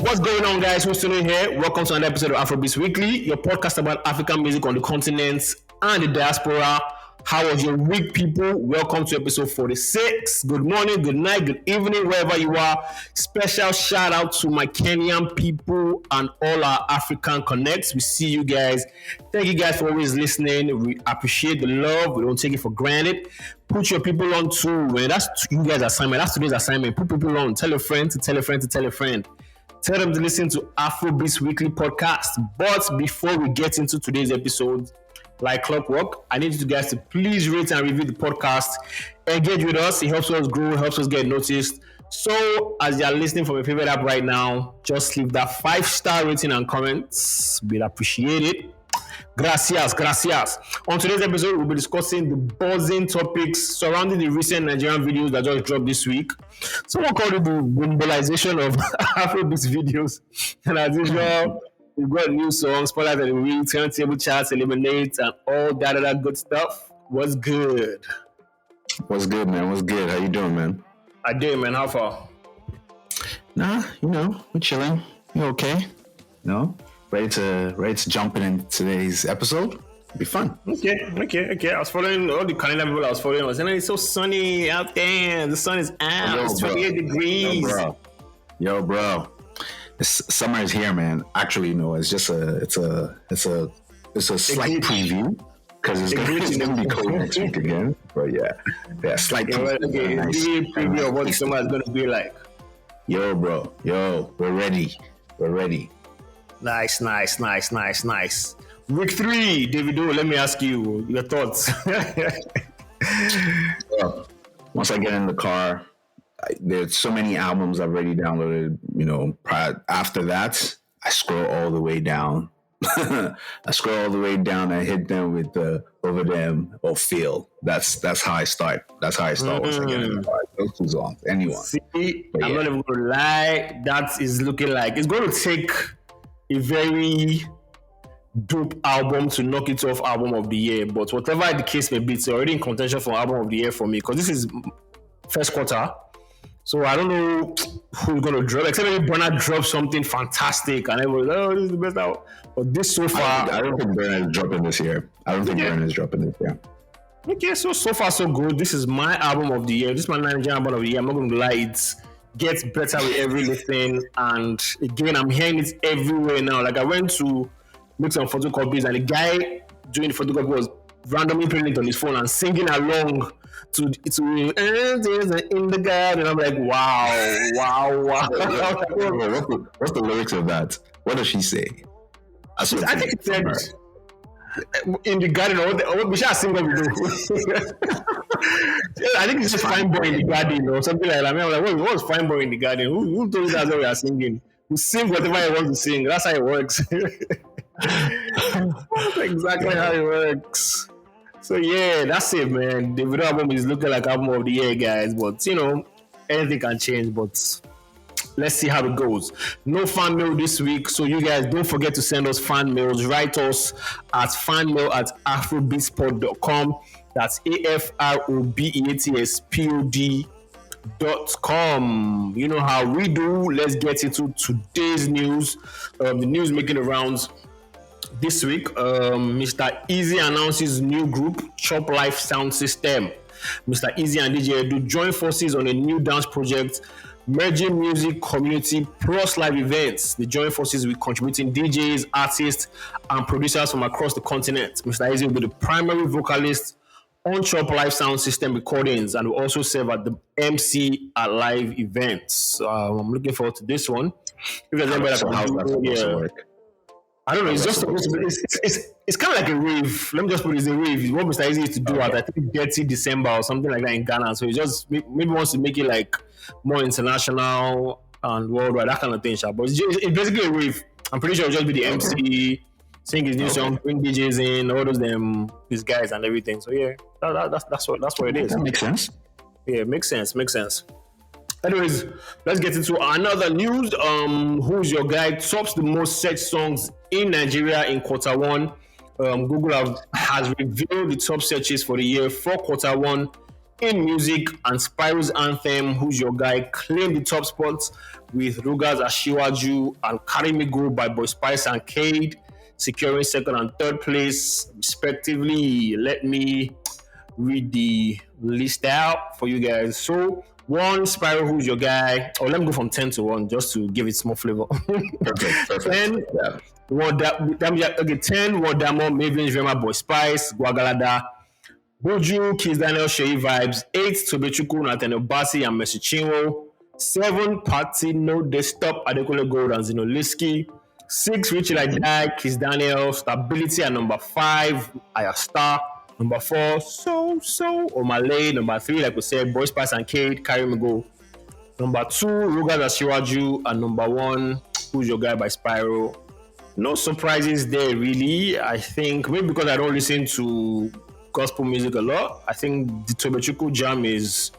What's going on, guys? Who's tuning here? Welcome to another episode of Afrobeats Weekly, your podcast about African music on the continent and the diaspora. How was your week, people? Welcome to episode 46. Good morning, good night, good evening, wherever you are. Special shout out to my Kenyan people and all our African connects. We see you guys. Thank you guys for always listening. We appreciate the love. We don't take it for granted. Put your people on too. Man. That's you guys' assignment. That's today's assignment. Put people on. Tell a friend to tell a friend to tell a friend. Tell them to listen to Afrobeats Weekly podcast. But before we get into today's episode, like clockwork, I need you guys to please rate and review the podcast. Engage with us. It helps us grow, helps us get noticed. So as you're listening from your favorite app right now, just leave that 5-star rating and comments. We'll appreciate it. Gracias. On today's episode, we'll be discussing the buzzing topics surrounding the recent Nigerian videos that just dropped this week. Someone called it the globalization of Afrobeats videos. And as usual, we've got new songs, spoilers of the week, turntable charts, eliminate, and all that other good stuff. What's good? What's good, man? What's good? How you doing, man? I did, man. How far? Nah, we're chilling. You okay? Ready to jump in today's episode? It'll be fun. Okay. I was following all the Canada people I was following. I was saying, it's so sunny out there. The sun is out. It's 28 degrees. Yo, bro. Summer is here, man. Actually, no, it's just it's a slight preview because it's gonna be cold next week again. But yeah, slight preview. Okay, nice. Preview of what the summer is gonna be like. Yo, bro. We're ready. Nice. Week 3, Davido. Let me ask you your thoughts. Once I get in the car, there's so many albums I've already downloaded. After that, I scroll all the way down. I hit them with the over them or feel. That's how I start. Once I get in the car. Those two songs. Anyone. See, I'm not even gonna lie. That is looking like it's going to take a very dope album to knock it off album of the year. But whatever the case may be, it's already in contention for album of the year for me because this is first quarter. So I don't know who's going to drop, except maybe Burna drops something fantastic and everyone's this is the best album. But this so far... I don't think Burna is dropping this year. Okay, so far so good. This is my album of the year. This is my Nigerian album of the year. I'm not going to lie, it gets better with every listen. And again, I'm hearing it everywhere now. Like I went to make some photocopies and the guy doing the photocopy was randomly playing it on his phone and singing along to in the garden. And I'm like, wow. What's the lyrics of that? What does she say? I think it said in the garden or we should sing what we do. I think it's just fine boy in the garden or something like that. I mean, I'm like, what's fine boy in the garden? Who told you that's what we are singing? We sing whatever I want to sing. That's how it works. That's exactly how it works. So yeah, that's it, man. The video album is looking like album of the year, guys. But anything can change. But let's see how it goes. No fan mail this week, so you guys don't forget to send us fan mails. Write us at fanmail@afrobeatspod.com. That's AFROBEATSPOD.com. You know how we do. Let's get into today's news. The news making the rounds this week. Mr. Eazi announces new group, Choplife Soundsystem. Mr. Eazi and DJ Edu join forces on a new dance project, merging music, community, plus live events. They join forces with contributing DJs, artists, and producers from across the continent. Mr. Eazi will be the primary vocalist on Choplife Soundsystem recordings and will also serve at the MC at live events. I'm looking forward to this one. If there's anybody that can do, I don't know. It's just supposed to be. It's kind of like a rave. Let me just put it as a rave. It's what Mr. Eazi used to do at I think 30 December or something like that in Ghana. So he just maybe wants to make it like more international and worldwide, that kind of thing. But it's basically a rave. I'm pretty sure it'll just be the MC, sing his new song, bring DJs in, all these guys and everything. So yeah, that's what it is. That makes sense. Yeah, makes sense. Anyways, let's get into another news. Who's Your Guy tops the most searched songs in Nigeria in quarter one. Google has revealed the top searches for the year for quarter one in music, and Spyro's anthem, Who's Your Guy, claimed the top spots with Ruga's Ashiwaju and Carry Me Go by Boy Spice and Cade, securing second and third place, respectively. Let me read the list out for you guys. So, one, Spyro, Who's Your Guy? Or let me go from 10 to 1 just to give it some more flavor. Perfect. 10, Yeah. 10, Wodamo, Mavens, Rema, Boy Spice, Guagalada, Boju, Kiss Daniel, Shea Vibes. 8, Tobechuku, Nathaniel Bassi, and Messi Chinwo. 7, Party, No They Stop, Adekule Gold, and Zinoliski. 6, Richie Like Die, Kiss Daniel, Stability, and number 5, Aya Starr. Number 4, So, Omale. Number 3, like we said, Boy Spice and Cade, Carry Me Go. Number 2, Rugas Ashiwaju. And number 1, Who's Your Guy by Spyro. No surprises there, really. I think maybe because I don't listen to gospel music a lot, I think the Tobechuku Jam is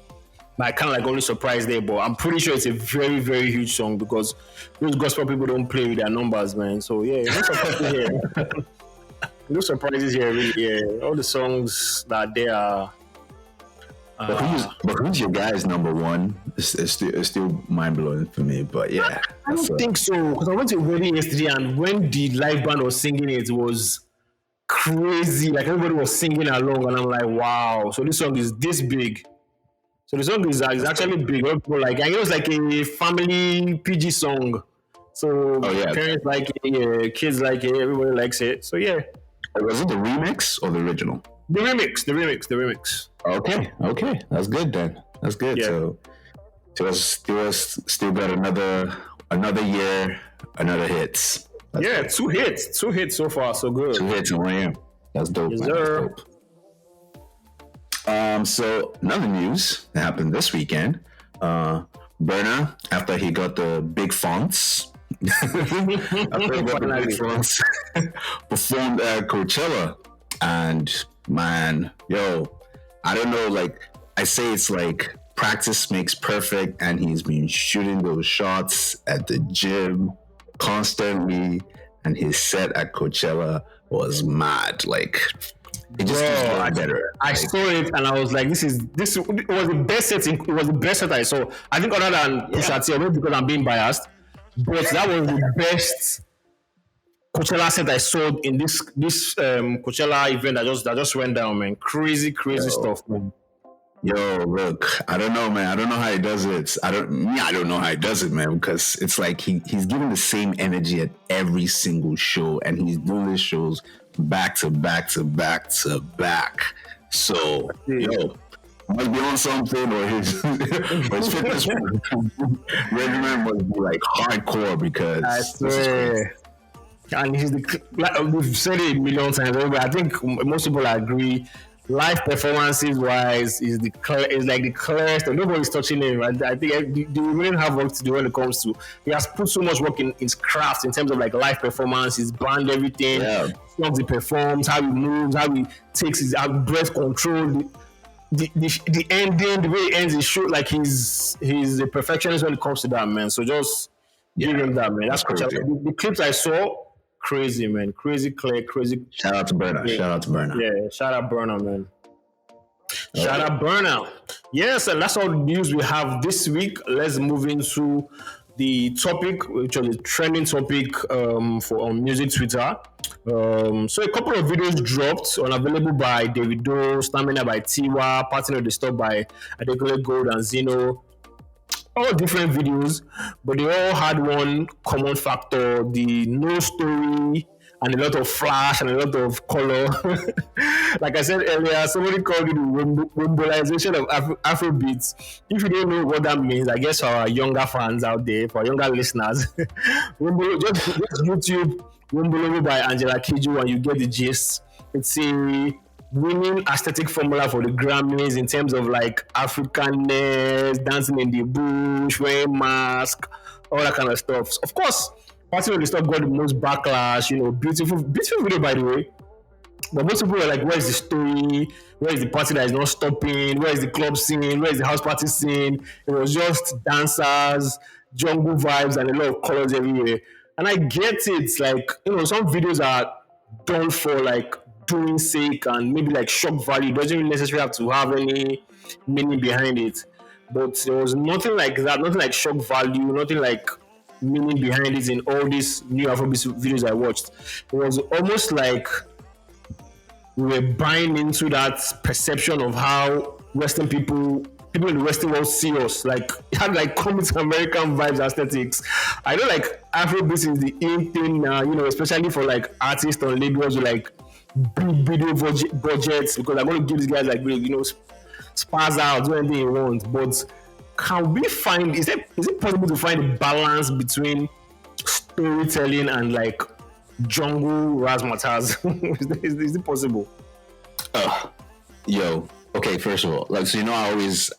my kind of like only surprise there, but I'm pretty sure it's a very, very huge song because those gospel people don't play with their numbers, man. So yeah, no surprises here. No surprises here, really. Yeah, all the songs that they are. But who's your guy's number one? It's still mind blowing for me. But yeah, I don't think so because I went to a wedding yesterday and when the live band was singing, it was crazy. Like everybody was singing along, and I'm like, wow. So this song is this big. So the song is actually big. People like, and it was like a family PG song. So parents like it, kids like it, everybody likes it. So yeah. Was it the remix or the original? The remix. Okay, that's good then. That's good. Yeah. So still got another year, another hits. That's good. two hits so far, so good. 2 hits in 1 year. That's dope. Yes, man. sir. That's dope. So another news that happened this weekend. Burna, after he got the big fonts, performed at Coachella, and man, I don't know, like I say, it's like practice makes perfect, and he's been shooting those shots at the gym constantly, and his set at Coachella was mad. Like it just keeps getting better. I saw it and I was like, this was the best set. It was the best set I saw. I think other than Pusha T, maybe because I'm being biased, but that was the best Coachella set I saw in this Coachella event that just went down, man. Crazy stuff, man. Yo, look, I don't know, man. I don't know how he does it. I don't know how he does it, man, because it's like he's giving the same energy at every single show, and he's doing these shows back to back. So, must be on something, or his fitness regimen must be like hardcore, because I swear. And he's we've said it a million times, but I think most people agree. Live performances wise is like the clearest, and nobody's touching him. I think they really have work to do when it comes to. He has put so much work in his craft in terms of like live performance, his band, everything. Songs he performs, how he moves, how he takes his breath control, the ending, the way he ends his show. Like he's a perfectionist when it comes to that, man. So just give him that, man. That's crazy. The clips I saw. Crazy, man. Crazy clear, crazy. Shout out to Burna. Yeah, shout out Burna, man. Shout out Burna. Yes, and that's all the news we have this week. Let's move into the topic, which was a trending topic on music Twitter. So a couple of videos dropped available by Davido, Stamina by Tiwa, Party No Dey Stop by Adekule Gold and Zeno. All different videos, but they all had one common factor: the no story and a lot of flash and a lot of color. Like I said earlier, somebody called it the Wembolization of Afrobeats. If you don't know what that means, I guess for our younger fans out there, for our younger listeners, just YouTube Wembologo by Angela Kiju and you get the gist. It's a winning aesthetic formula for the Grammys in terms of like Africanness, dancing in the bush, wearing mask, all that kind of stuff. Of course, Party No Dey Stop got the most backlash, beautiful video by the way. But most people were like, where is the story? Where is the party that is not stopping? Where is the club scene? Where is the house party scene? It was just dancers, jungle vibes, and a lot of colors everywhere. And I get it, like, some videos are done for like doing sake and maybe like shock value. It doesn't really necessarily have to have any meaning behind it. But there was nothing like that, nothing like shock value, nothing like meaning behind it in all these new Afrobeats videos I watched. It was almost like we were buying into that perception of how Western people in the Western world see us. Like it had like comics American vibes, aesthetics. I know like Afrobeats is the in thing now, especially for like artists on labels with like big video budgets because I'm going to give these guys like spaz out, do anything you want. But can we find, is it possible to find a balance between storytelling and like jungle razzmatazz? is it possible? Okay, first of all, like, so I always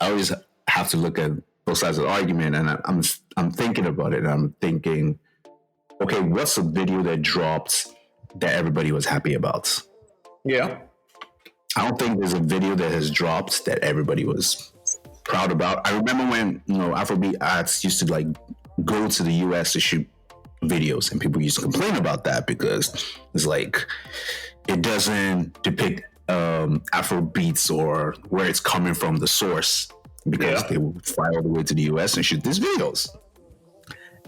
have to look at both sides of the argument, and I'm thinking about it, and I'm thinking, okay, what's a video that dropped that everybody was happy about? Yeah. I don't think there's a video that has dropped that everybody was proud about. I remember when Afrobeat artists used to like go to the US to shoot videos, and people used to complain about that because it's like it doesn't depict Afrobeats or where it's coming from, the source, because they would fly all the way to the US and shoot these videos.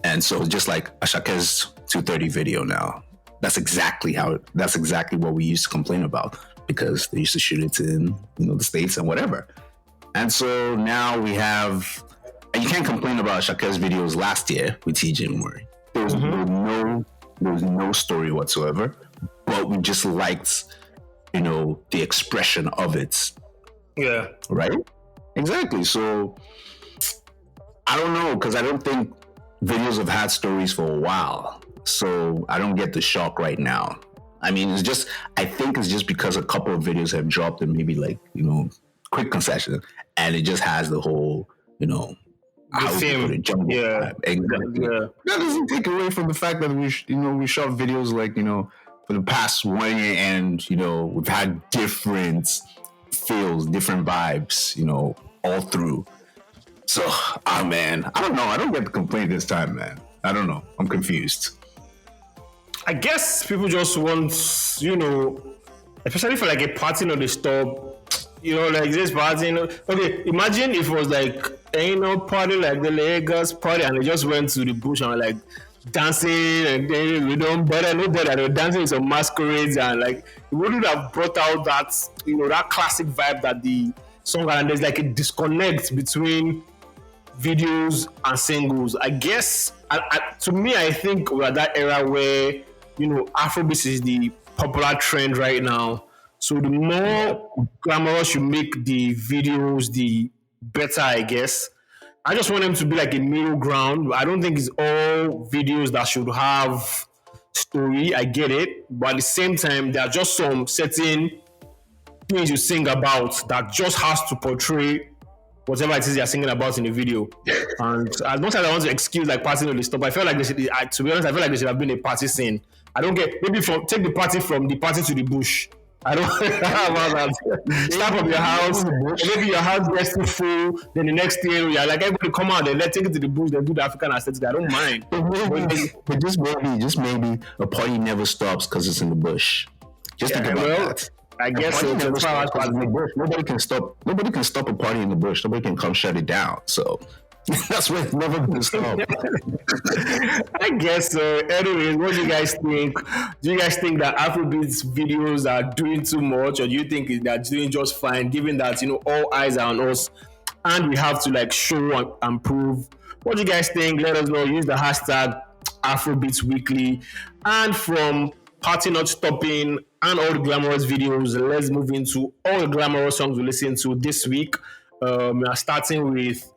And so just like Asake's 230 video now, that's exactly what we used to complain about, because they used to shoot it in the States and whatever. And so now we have, and you can't complain about Asake's videos last year with TJ and Murray. There was no story whatsoever, but we just liked the expression of it. Yeah. Right? Exactly. So I don't know, because I don't think videos have had stories for a while. So I don't get the shock right now. I mean, I think it's just because a couple of videos have dropped and maybe like, quick concession, and it just has the whole, how we put it, jungle vibe. Exactly. Yeah. That doesn't take away from the fact that we shot videos like, for the past 1 year, and we've had different feels, different vibes, all through. So, man, I don't know. I don't get the complaint this time, man. I don't know. I'm confused. I guess people just want, especially for like a party on the stop, like this party. Okay, imagine if it was like party like the Lagos party, and they just went to the bush and like dancing, and then we don't better that they were dancing with some masquerades, and like it wouldn't have brought out that that classic vibe that the song had. And there's like a disconnect between videos and singles. I guess to me, I think we're at that era where Afrobeats is the popular trend right now. So the more glamorous you make the videos, the better, I guess. I just want them to be like a middle ground. I don't think it's all videos that should have story. I get it. But at the same time, there are just some certain things you sing about that just has to portray whatever it is you're singing about in the video. And as much as I want to excuse like partying on the stop, I feel like to be honest, I feel like there should have been a party scene. I don't get, maybe take the party from the party to the bush. I don't know about that. Start from your house, maybe your house gets too full, then the next day you're like, everybody come out, then let's take it to the bush, then do the African aesthetic. I don't mind. But just maybe a party never stops because it's in the bush. Just think about that. I guess so. Nobody can stop a party in the bush. Nobody can come shut it down. So that's where it's never going to stop. I guess so. Anyways, what do you guys think? Do you guys think that Afrobeats videos are doing too much, or do you think they're doing just fine, given that all eyes are on us and we have to like show and prove? What do you guys think? Let us know. Use the hashtag Afrobeats Weekly. And from Party Not Stopping and all the glamorous videos, let's move into all the glamorous songs we listen to this week. We are starting with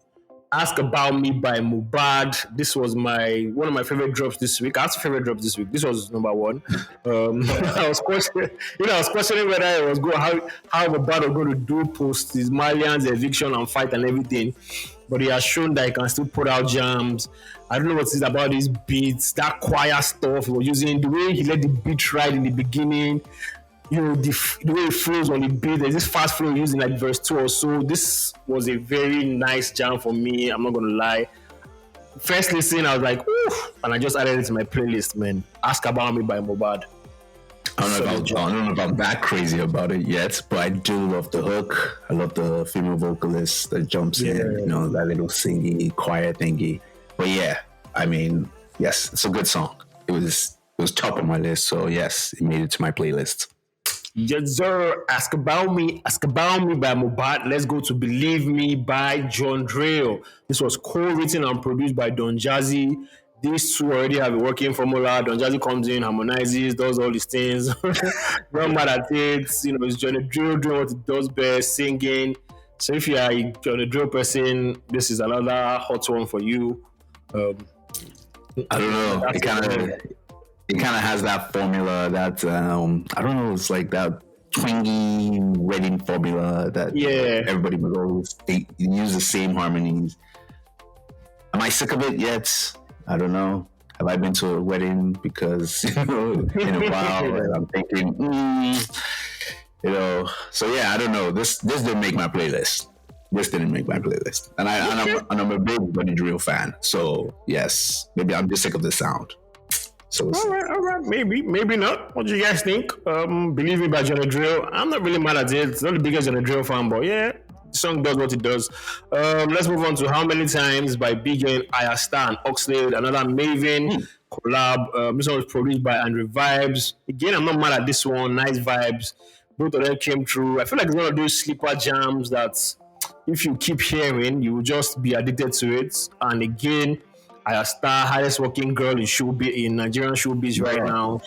Ask About Me by MohBad. This was one of my favorite drops this week. I had favorite drops this week. This was number one. I was questioning whether it was good, how MohBad was going to do post his Malian's eviction and fight and everything. But he has shown that he can still put out jams. I don't know what it is about these beats, that choir stuff he was using, the way he let the beat ride in the beginning. The way it flows on the beat, there's this fast flow using like verse 2 or so. This was a very nice jam for me, I'm not gonna lie. First listen, I was like, ooh, and I just added it to my playlist, man. Ask About Me by MohBad. I don't know if I'm that crazy about it yet, but I do love the hook. I love the female vocalist that jumps in, you know, that little singy, quiet thingy. But yeah, I mean, yes, it's a good song. It was top on my list, so yes, it made it to my playlist. Yes, sir. Ask About Me by MohBad. Let's go to Believe Me by John Drille. This was co-written and produced by Don Jazzy. These two already have a working formula. Don Jazzy comes in, harmonizes, does all these things. Not mad at it. You know, it's Johnny Drille doing what he does best, singing. So if you are a Johnny Drille person, this is another hot one for you. I don't know. It kind of has that formula that I don't know. It's like that twangy wedding formula that everybody would always use the same harmonies. Am I sick of it yet? I don't know. Have I been to a wedding? Because in a while, and I'm thinking, So yeah, I don't know. This didn't make my playlist. And I'm a big Johnny Drille fan. So yes, maybe I'm just sick of the sound. So all right, maybe not. What do you guys think? Believe Me by Johnny Drille. I'm not really mad at it. It's not the biggest Johnny Drille fan, but yeah, the song does what it does. Let's move on to How Many Times by Big N, Ayra, Starr, and Oxlade, another Maven collab. This one was produced by Andre Vibes. Again, I'm not mad at this one. Nice vibes. Both of them came through. I feel like it's one of those sleeper jams that if you keep hearing, you will just be addicted to it. And again, Ayra Starr, highest working girl in Nigerian showbiz right now.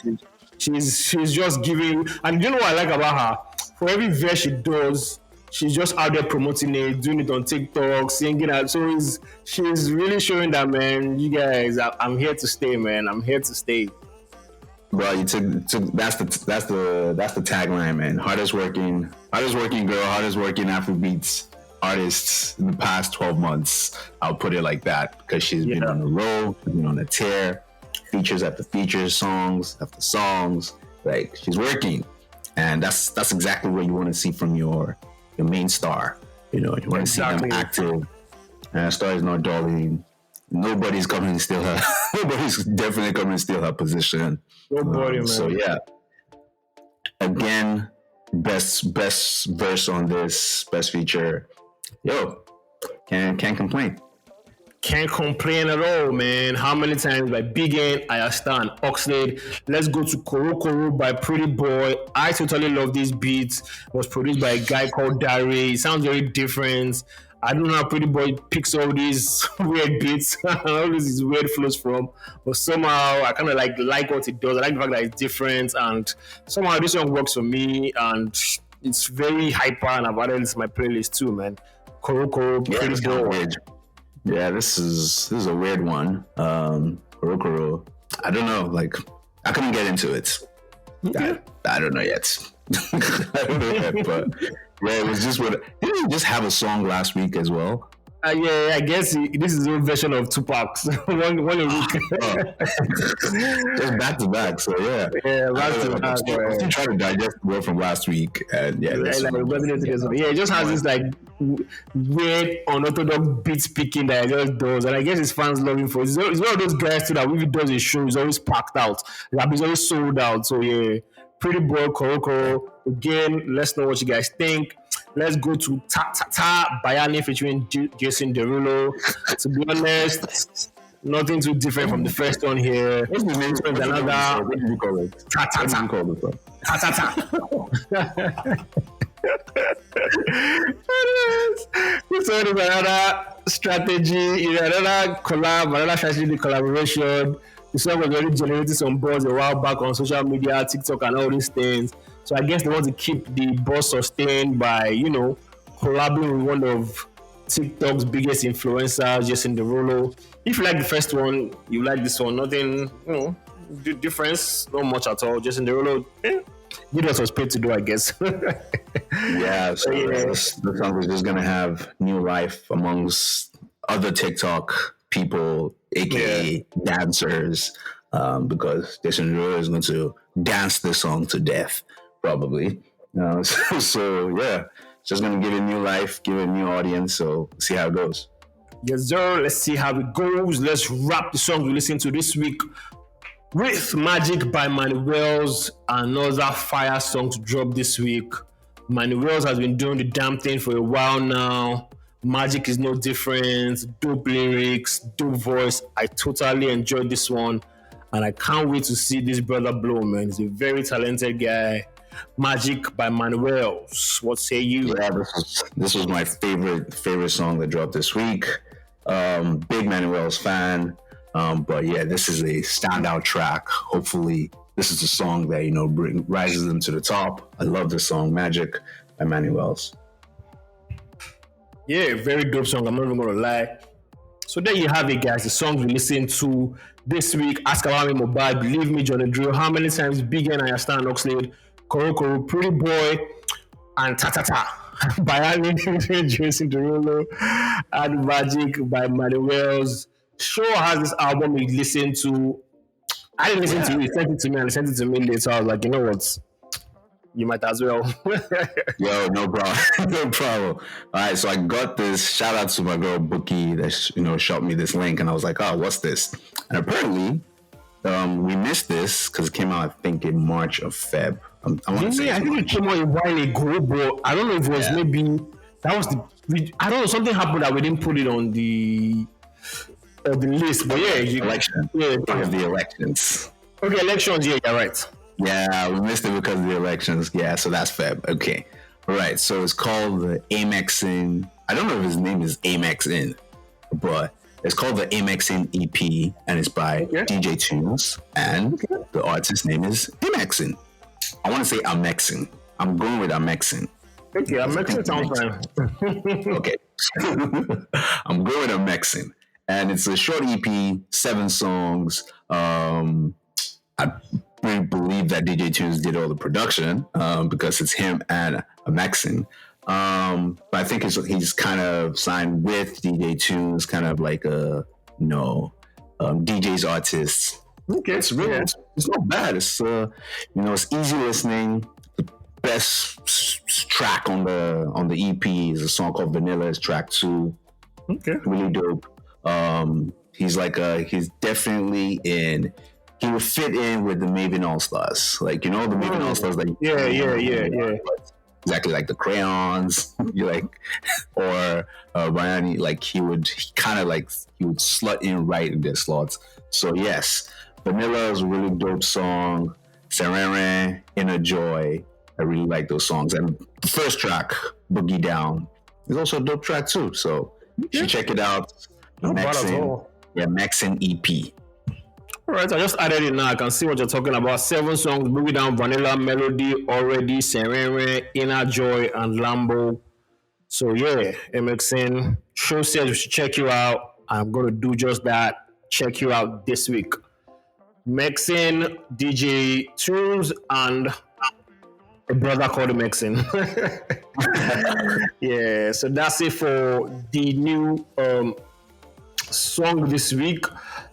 She's just giving, and you know what I like about her? For every verse she does, she's just out there promoting it, doing it on TikTok, singing it. So she's really showing that, man, you guys, I'm here to stay, man. I'm here to stay. Well, that's the tagline, man. Hardest working girl, hardest working Afrobeats artists in the past 12 months. I'll put it like that because she's been on a roll, been on a tear, features after features, songs after songs. Like, she's working, and that's exactly what you want to see from your main star. You know, you want to see them active. And Starr is not darling. Nobody's coming to steal her. Nobody's definitely coming to steal her position. Nobody, man. So yeah, again, best verse on this, best feature. Yo, can't complain. Can't complain at all, man. How Many Times by Big N, Ayra Starr, and Oxlade. Let's go to Korokoro by Pretty Boy. I totally love this beat. It was produced by a guy called Drille. It sounds very different. I don't know how Pretty Boy picks all these weird beats and all these weird flows from, but somehow I kind of like what it does. I like the fact that it's different, and somehow this song works for me, and it's very hyper, and I've added it to my playlist too, man. Korokoro, Pretty Boy. Yeah, this is a weird one. Korokoro. I don't know. Like, I couldn't get into it. I don't know yet. I don't know yet, but yeah, it was just what. Didn't he just have a song last week as well? Yeah, I guess this is a version of Tupac's. one a week. Just back to back. So yeah, back to back. I'm still trying to digest the word from last week, and it just has this like weird unorthodox beat picking that it just does, and I guess his fans love him for it. It's one of those guys too that if he does a show, he's always packed out. Like, he's always sold out. So yeah, Pretty Boy, Korokoro. Again, let's know what you guys think. Let's go to Tatata, Bayanni featuring Jason Derulo. To be honest, nothing too different from the first one here. What's the name? What did you call it? Tatata. This one is another strategy, another collab, another strategy collaboration. The song was already generating some buzz a while back on social media, TikTok, and all these things. So I guess they want to keep the buzz sustained by, collabing with one of TikTok's biggest influencers, Jason Derulo. If you like the first one, you like this one. Nothing, difference, not much at all. Jason Derulo, did what was paid to do, I guess. Yeah, so the song is just gonna have new life amongst other TikTok people, aka dancers, because Jason Derulo is going to dance this song to death, probably. So yeah, it's just going to give it new life, give it a new audience. So see how it goes. Yes, sir. Let's see how it goes. Let's wrap the song we listened to this week With Magic by Mannywellz, another fire song to drop this week. Mannywellz has been doing the damn thing for a while now. Magic is no different. Dope lyrics, dope voice. I totally enjoyed this one. And I can't wait to see this brother blow, man. He's a very talented guy. Magic by Mannywellz. What say you? Yeah, this was my favorite song that dropped this week. Big Mannywellz fan. But yeah, this is a standout track. Hopefully, this is a song that rises them to the top. I love this song, Magic by Mannywellz. Yeah, very dope song. I'm not even gonna lie. So there you have it, guys. The songs we listened to this week. Ask About Me, MohBad, Believe Me, Johnny Drille. How many times Big N, Ayra, Starr, Oxlade, Korokoro, Pretty Boy, and Tatata. Bayanni, Derulo, and Magic by Mannywellz. Show has this album we listened to. I didn't listen to it. He sent it to me and he sent it to me later. I was like, you know what? You might as well. Yo, no problem. No problem. All right, so I got this. Shout out to my girl Bookie that shot me this link, and I was like, oh, what's this? And apparently, we missed this because it came out, I think, in March of Feb. I think it came out a while ago, but I don't know if it was maybe that was I don't know, something happened that we didn't put it on the list. But yeah, election. Yeah, because of the elections. Okay, elections. Yeah, you're right. Yeah, we missed it because of the elections. Yeah, so that's Feb. Okay. All right. So it's called the Amexin. I don't know if his name is Amexin, but it's called the Amexin EP, and it's by DJ Tunez, and the artist's name is Amexin. I want to say Amexin. I'm going with Amexin. Okay, Amexin sounds fine. Okay. I'm going with Amexin. And it's a short EP, 7 songs. I really believe that DJ Tunez did all the production because it's him and Amexin. But I think he's kind of signed with DJ Tunez, kind of like a DJ's artist. Okay, it's really it's not bad. It's it's easy listening. The best track on the EP is a song called Vanilla. It's track 2. Okay, really dope. He's definitely in. He would fit in with the Maven All Stars, the Maven All Stars. Yeah. Exactly like the crayons, or Bayanni. He would slot in right in their slots. So yes, Vanilla is a really dope song. Serene, Inner Joy. I really like those songs. And the first track, Boogie Down, is also a dope track too. So you should check it out. Amexin EP. All right, I just added it now. I can see what you're talking about. 7 songs: Boogie Down, Vanilla, Melody, Already, Serene, Inner Joy, and Lambo. So yeah, Amexin. Show says we should check you out. I'm gonna do just that. Check you out this week. Amexin, DJ Tunez, and a brother called Amexin. Yeah, so that's it for the new song this week.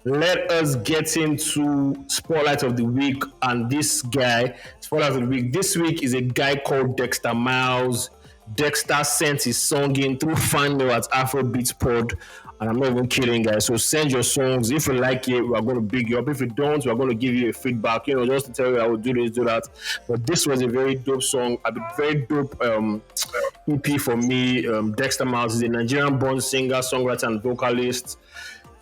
Let us get into Spotlight of the Week. And this guy, Spotlight of the Week, this week is a guy called Dexter Miles. Dexter sent his song in through fan mail at Afrobeats Pod. And I'm not even kidding, guys. So send your songs. If you like it, we're going to big you up. If you don't, we're going to give you a feedback, just to tell you I will do this, do that. But this was a very dope song, a very dope EP for me. Dexter Miles is a Nigerian-born singer, songwriter, and vocalist.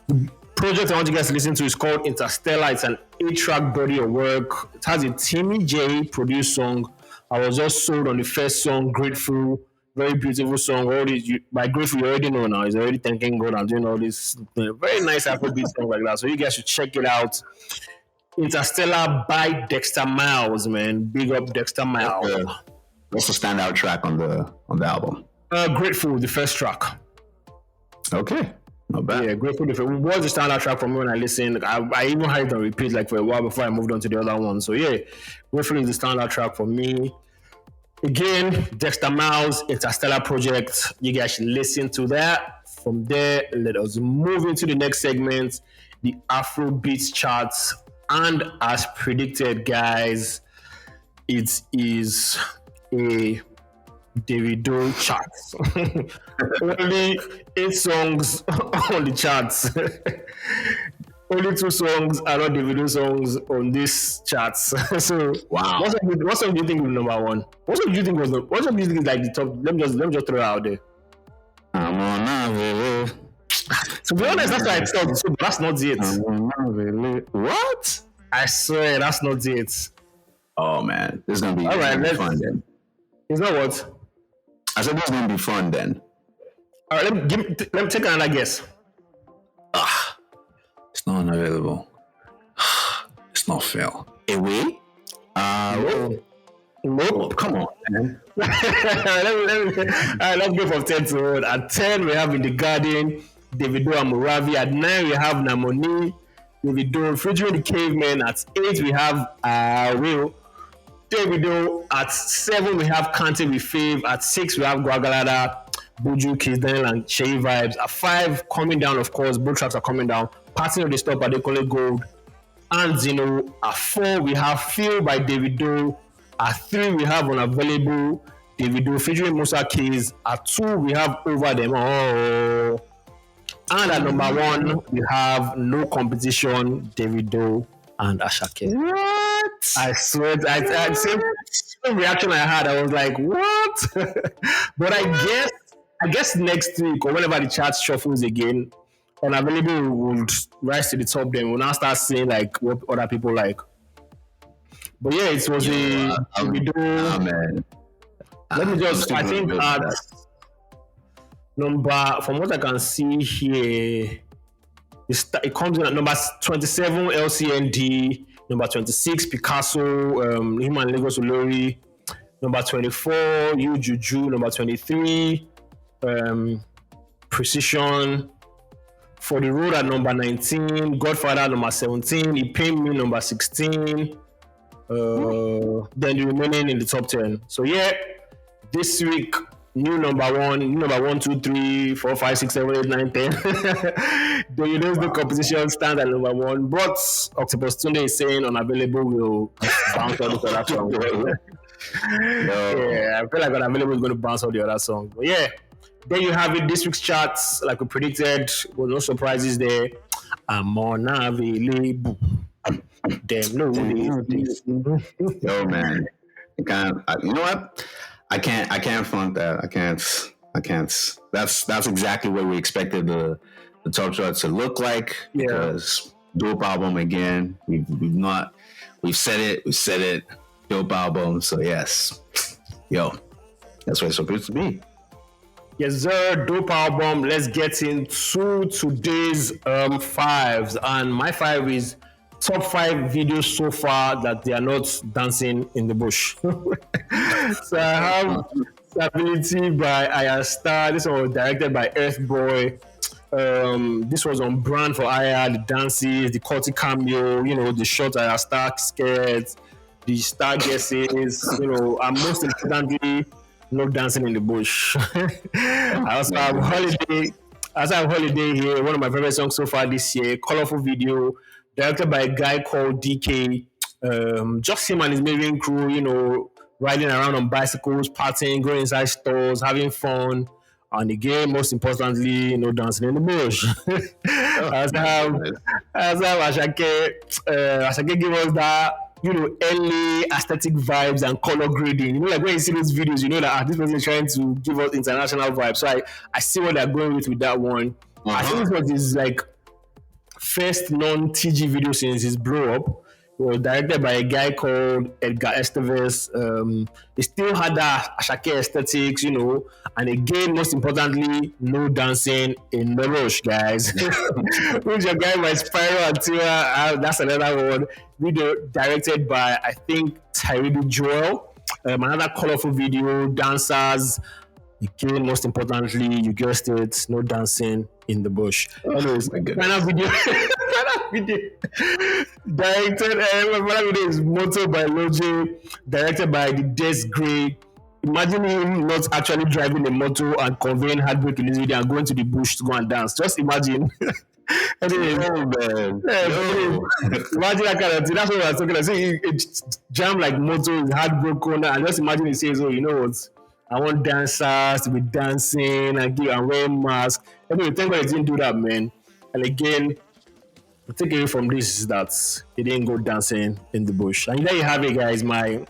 The project I want you guys to listen to is called Interstellar. It's an 8-track body of work. It has a Timmy J produced song. I was just sold on the first song, Grateful. Very beautiful song. All these by Grateful, you already know now. He's already thanking God and doing all this very nice Afrobeat song like that. So you guys should check it out. Interstellar by Dexter Miles, man. Big up Dexter Miles. What's the standout track on the album? Grateful, the first track. Okay. Not bad. Yeah, Grateful. It was the standout track for me when I listened. I even had it on repeat for a while before I moved on to the other one. So yeah, Grateful is the standout track for me. Again, Dexter Miles, Interstellar Project. You guys should listen to that. From there, let us move into the next segment, the Afrobeats Charts. And as predicted, guys, it is a Davido charts. Only 8 songs on the charts. only 2 songs are not Davido songs on this charts. So, Wow. what song do you think is number one? What song do you think what song do you think is like the top? Let me just throw it out there. I'm on a To be honest, that's what I thought. So that's not it. What? I swear, that's not it. Oh man, this is gonna be All right, let's. fun then. It's not what. I said this is gonna be fun then. All right, let me take another guess. It's not unavailable. It's not fair. Away? Nope. Come on, man. Let's go from 10 to 1. At 10, we have In the Garden, Davido and Moravi. At 9, we have Namoni, Davido featuring the Cavemen. At 8, we have Will, Davido. At 7, we have Kante with Fave. At 6, we have Guagalada, Buju, Kiss Daniel, and Shay Vibes. At 5, coming down, of course, both tracks are coming down. Passing of the Stop, Adekole Gold, and Zeno. At 4, we have Feel by Davido. At 3, we have Unavailable, Davido featuring Musa Keys. At 2, we have Over Them All. And at number 1, we have No Competition, Davido and Asake. What? I swear, same reaction I had. I was like, what? But I guess next week or whenever the chart shuffles again, Unavailable would rise to the top. Then we'll now start seeing like what other people like. But yeah, it was Davido. Man. Let me just, I think at number, from what I can see here, it comes in at number 27, LCND, number 26, Picasso, him and Lagos Olori, number 24, You Juju, number 23, Precision, For the Road at number 19, Godfather number 17, He Paid Me number 16, then the remaining in the top 10. So yeah, this week, new number 1, 2, 3, 4, 5, 6, 7, 8, 9, 10. The competition stands at number 1. But Octopus Tunde is saying Unavailable will bounce all the other songs. Yeah, I feel like Unavailable is going to bounce all the other songs. But yeah, there you have it. This week's charts, like we predicted, with no surprises there. I'm unavailable. Damn, no. Yo, man. You know what? I can't front that. I can't. That's exactly what we expected the top chart to look like. Yeah. Because dope album again. We've said it. Dope album. So yes. Yo. That's what it's supposed to be. Yes, sir. Dope album. Let's get into today's fives. And my 5 is top 5 videos so far that they are not dancing in the bush. So I have Stability by Ayra Starr. This one was directed by Earth Boy. This was on brand for Ayra, the dances, the Corti cameo, the short Ayra Starr skirts, the star guesses, and most importantly, no dancing in the bush. I also have Holiday here, one of my favorite songs so far this year. Colorful video, directed by a guy called DK. Just him and his marine crew, riding around on bicycles, partying, going inside stores, having fun. And again, most importantly, no dancing in the bush. As I have Asake. Asake give us that, LA aesthetic vibes and color grading. Like when you see those videos, that this person is trying to give us international vibes. So I see what they're going with that one. Uh-huh. I think this was his first non-TG video since his blow up. It was directed by a guy called Edgar Esteves. He still had that Asake aesthetics, and again, most importantly, no dancing in the rush, guys. Who's your guy by Spyro and Tira? That's another one. Video directed by, I think, Tyredo Joel. Another colorful video, dancers. Again, most importantly, you guessed it, no dancing in the bush. Anyways, final video. Directed, final video is Moto by Loje, directed by the Des Grey. Imagine him not actually driving a motor and conveying heartbreak in this video and going to the bush to go and dance. Just imagine. Anyways, imagine that kind of thing. That's what I was talking about. See, it jammed like motor, his heartbroken, and just imagine he says, you know what? I want dancers to be dancing and wearing masks. Anyway, thank God he didn't do that, man. And again, The takeaway from this is that he didn't go dancing in the bush. And there you have it, guys. My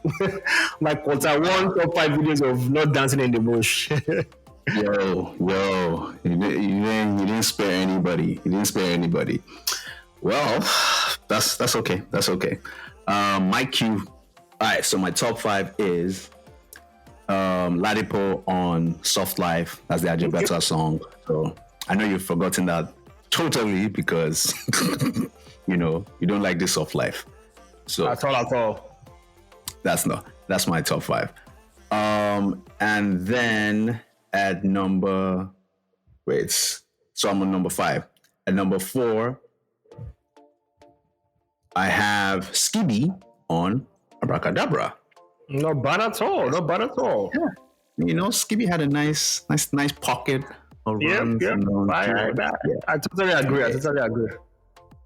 my quarter 1 top 5 videos of not dancing in the bush. Yo, you didn't spare anybody. You didn't spare anybody. Well, that's okay. That's okay. My cue. All right, so my top 5 is Ladipo on Soft Life. That's the Ajibata song. So I know you've forgotten that totally because you don't like this Soft Life. So At all. that's my top 5. And then at number so I'm on number 5. At number 4, I have Skibby on Abracadabra. Not bad at all. Not bad at all. Yeah. Skibby had a nice pocket of runs. Yep. I totally agree.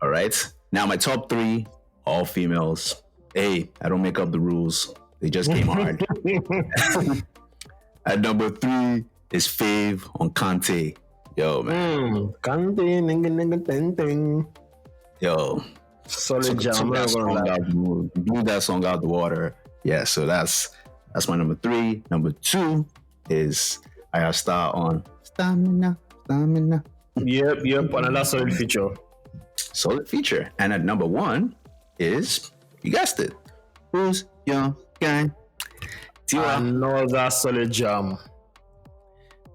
All right. Now my top 3, all females. Hey, I don't make up the rules. They just came hard. At number 3 is Fave on Kante. Yo, man. Kante, nigga, Yo. solid jam. Blew that song out the water. Yeah, so that's my number 3. Number 2 is Ayra Starr on Stamina. Yep. Another solid feature. Solid feature. And at number 1 is, you guessed it, Who's Your Guy? Tiwa. Another solid jam.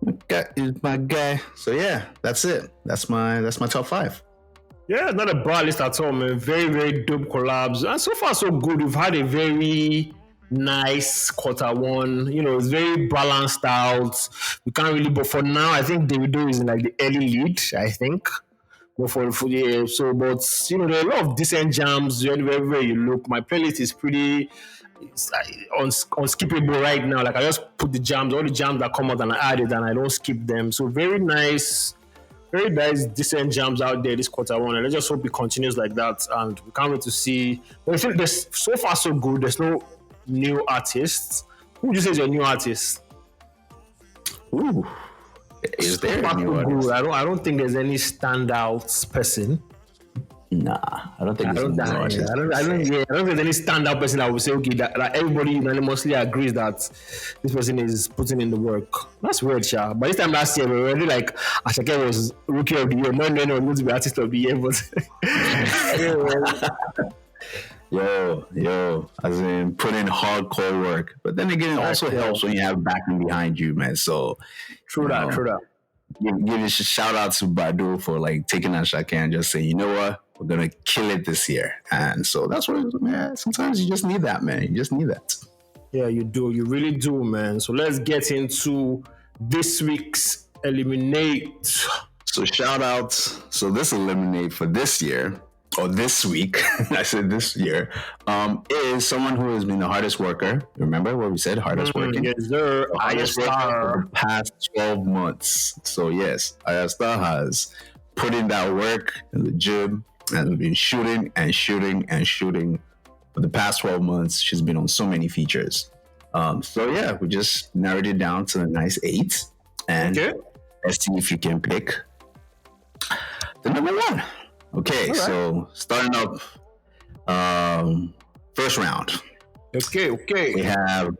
My guy is my guy. So yeah, that's it. That's my top 5. Yeah, not a bad list at all, man. Very, very dope collabs. And so far, so good. We've had a very nice quarter 1. It's very balanced out. We can't really, but for now, I think Derulo is in like the early lead, I think. But there are a lot of decent jams wherever you look. My playlist is pretty unskippable right now. Like I just put all the jams that come out and I add it and I don't skip them. So very nice, decent jams out there this quarter 1. And let's just hope it continues like that. And we can't wait to see. But I think there's so far so good. There's no new artists. Who would you say is your new artist? Ooh. Is there a new artist? I don't think there's any standout person. Nah, I don't think there's any new artist. I don't think there's any standout person that would say, okay, that everybody unanimously agrees that this person is putting in the work. That's weird, Sha. But this time last year, we were already like, Asake was Rookie of the Year. No, going to be Artist of the Year. But Yo, as in put in hardcore work. But then again, it also helps when you have backing behind you, man. So true that. Give a shout out to Badu for like taking Asake and just saying, you know what, we're gonna kill it this year. And so that's what, man. Sometimes you just need that, man. You just need that. Yeah, you do. You really do, man. So let's get into this week's Eliminate. So shout out. So this Eliminate for this year, or this week, I said this year, is someone who has been the hardest worker. Remember what we said, hardest working? Yes, sir. Ayra Starr for the past 12 months. So yes, Ayra Starr has put in that work in the gym and been shooting for the past 12 months. She's been on so many features. So yeah, we just narrowed it down to a nice 8. And let's see if you can pick the number 1. Okay, right. So starting up first round. Okay. We have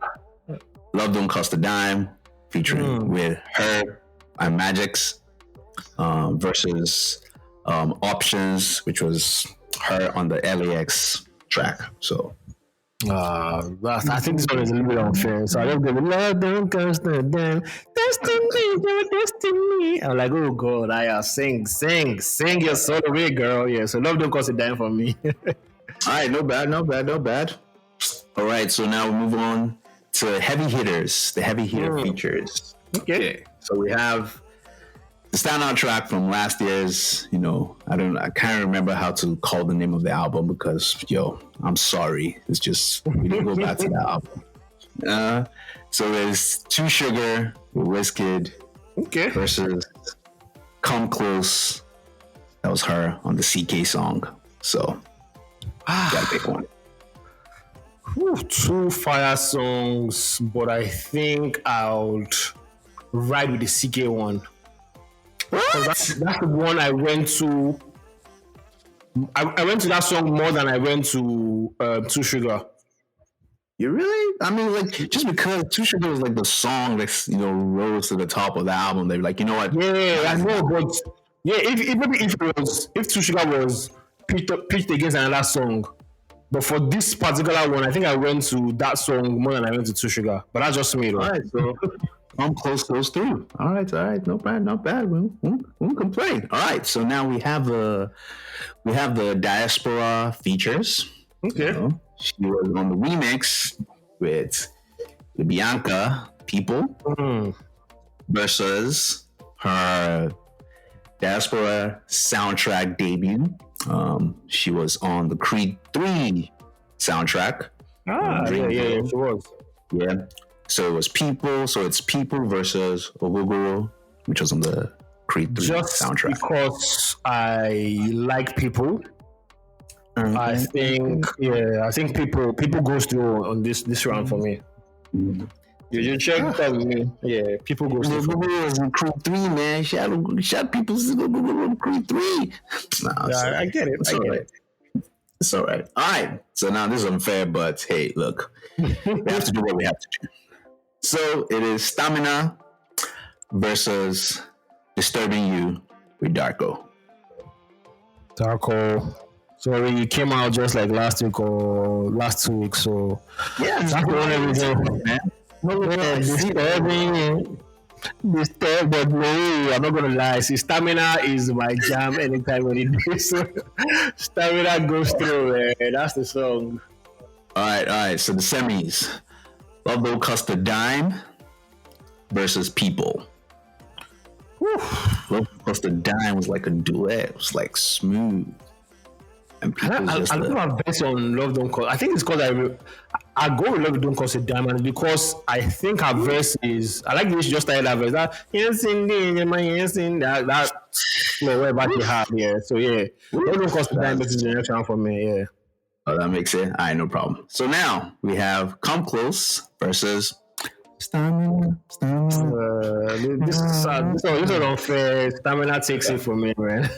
Love Don't Cost a Dime featuring with her and Magix versus Options, which was her on the LAX track. So I think this one is a little bit unfair. So I don't give Love Don't Cost a Dime. Destiny. I'm like, oh God, Ayra, sing your soul away, girl. Yeah, so Love Don't Cost a Dime for me. All right, no bad. All right, so now we move on to heavy hitters, the heavy hitter features. Okay, so we have the standout track from last year's. I can't remember how to call the name of the album because, I'm sorry, it's just we didn't go back to the album. So there's Too Sugar with Wizkid versus Come Close. That was her on the CK song. So gotta pick one. 2 fire songs, but I think I would ride with the CK one. What? That's the one I went to I went to that song more than I went to Two Sugar. You really? I mean, like, just because Two Sugar was like the song that's, rose to the top of the album, they're like, you know what? Yeah, I know, but yeah, if Two Sugar was pitched against another song, but for this particular one, I think I went to that song more than I went to Two Sugar. But that's just me, though. All right, so I'm close those through. All right, not bad. We won't complain. All right, so now we have the diaspora features. Okay. She was on the remix with the Bianca People versus her diaspora soundtrack debut. She was on the Creed 3 soundtrack. Yeah, she was. Yeah. So it was People. So it's People versus Korokoro, which was on the Creed 3 soundtrack. Because I like People. I think people goes through on this round for me. Mm-hmm. You check that with me. Yeah, people goes through. Was in Creed 3, man. Shout people to Creed 3. Nah, I get it. It's all right. All right. So now this is unfair, but hey, look, we have to do what we have to do. So it is Stamina versus Disturbing You with Darko. Sorry, you came out just like last week or last 2 weeks, so yeah, that's the only reason, man. Disturbed, but no, I'm not gonna lie. See, Stamina is my jam anytime when it goes. Stamina goes through, man. That's the song. All right. So the semis: Love Don't Cost a Dime versus People. Love Don't Cost a Dime was like a duet. It was like smooth. I don't know how based on Love Don't Cost. I think it's because I go with Love Don't Cost a Diamond because I think her verse is. I like the way she just started that verse. That whatever she had, yeah. So yeah, Love Don't Cost a Diamond is the next round for me, yeah. Oh, that makes it. All right, no problem. So now we have Come Close versus Stamina. This is unfair. Stamina takes it for me, man.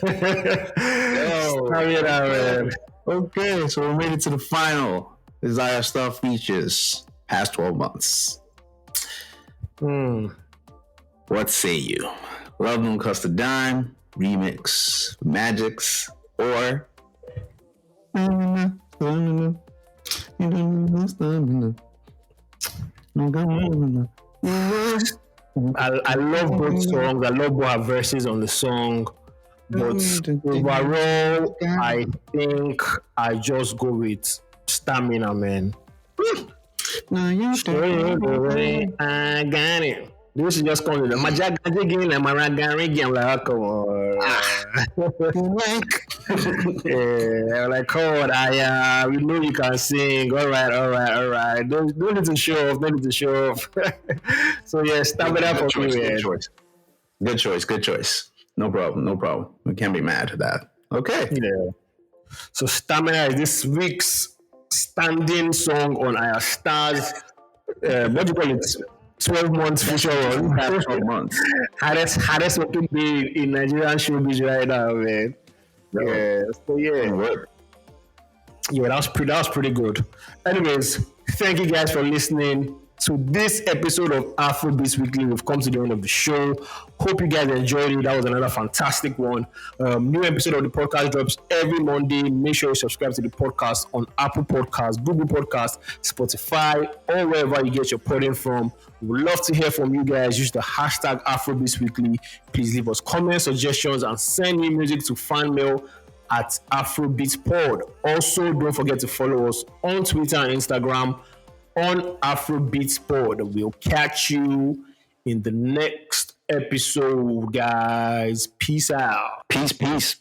Stamina, man. Okay, so we made it to the final. Desire Star features past 12 months. What say you? Love Don't Cost a Dime, remix, Magics, or I love both songs. I love both her verses on the song. But overall, I think I just go with Stamina, man. I got it. This is just calling the Majag again, and Maragari. I'm like, come on. Yeah, I'm like, come on, we know you can sing. All right. Don't need to show off. So yeah, Stamina for me, man. Good choice. No problem. We can't be mad at that. Okay. Yeah. So Stamina is this week's standing song on Ayra Starr's what do you call it? 12 months feature on. 12 months. Hardest working day in Nigerian showbiz right now, man. Yeah. So yeah. Yeah, that was pretty good. Anyways, thank you guys for listening to this episode of Afrobeats Weekly. We've come to the end of the show. Hope you guys enjoyed it. That was another fantastic one. New episode of the podcast drops every Monday. Make sure you subscribe to the podcast on Apple Podcasts, Google Podcasts, Spotify, or wherever you get your podcasts from. We would love to hear from you guys. Use the hashtag Afrobeats Weekly. Please leave us comments, suggestions, and send me music to fan mail at AfrobeatsPod. Also, don't forget to follow us on Twitter and Instagram on Afrobeats Pod. We'll catch you in the next episode, guys. Peace out. Peace.